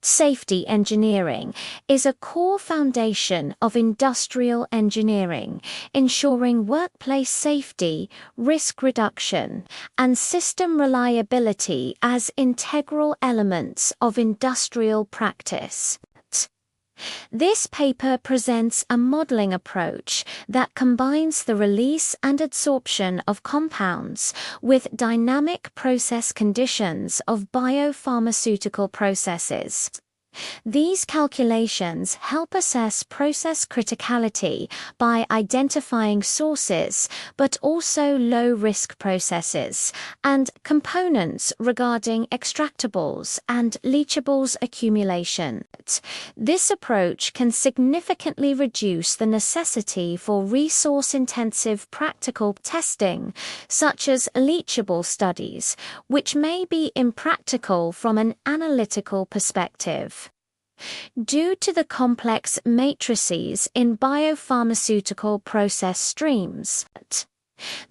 Safety engineering is a core foundation of industrial engineering, ensuring workplace safety, risk reduction, and system reliability as integral elements of industrial practice. This paper presents a modeling approach that combines the release and adsorption of compounds with dynamic process conditions of biopharmaceutical processes. These calculations help assess process criticality by identifying sources, but also low-risk processes, and components regarding extractables and leachables accumulation. This approach can significantly reduce the necessity for resource-intensive practical testing, such as leachable studies, which may be impractical from an analytical perspective. Due to the complex matrices in biopharmaceutical process streams,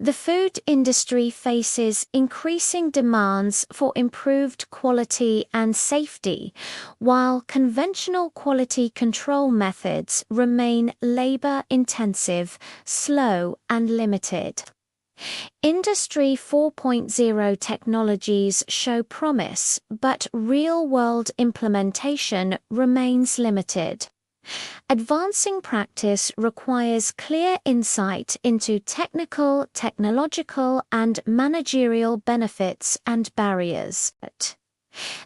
the food industry faces increasing demands for improved quality and safety, while conventional quality control methods remain labor-intensive, slow, and limited. Industry 4.0 technologies show promise, but real-world implementation remains limited. Advancing practice requires clear insight into technical, technological, and managerial benefits and barriers.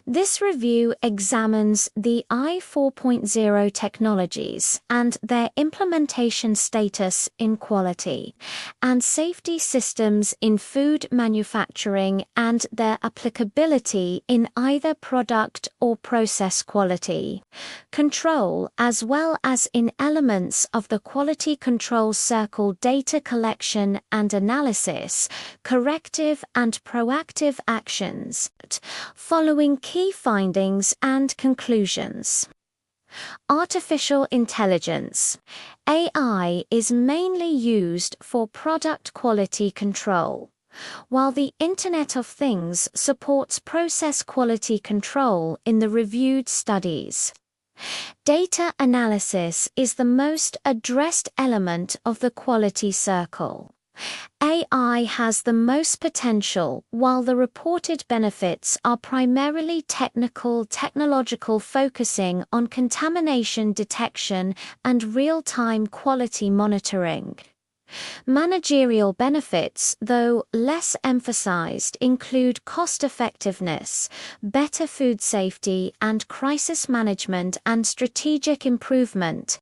This review examines the I4.0 technologies and their implementation status in quality and safety systems in food manufacturing and their applicability in either product or process quality control, as well as in elements of the quality control circle: data collection and analysis, corrective and proactive actions. Following key findings and conclusions. Artificial intelligence (AI) is mainly used for product quality control, while the Internet of Things supports process quality control in the reviewed studies. Data analysis is the most addressed element of the quality circle. AI has the most potential, while the reported benefits are primarily technological, focusing on contamination detection and real-time quality monitoring. Managerial benefits, though less emphasized, include cost-effectiveness, better food safety and crisis management, and strategic improvement,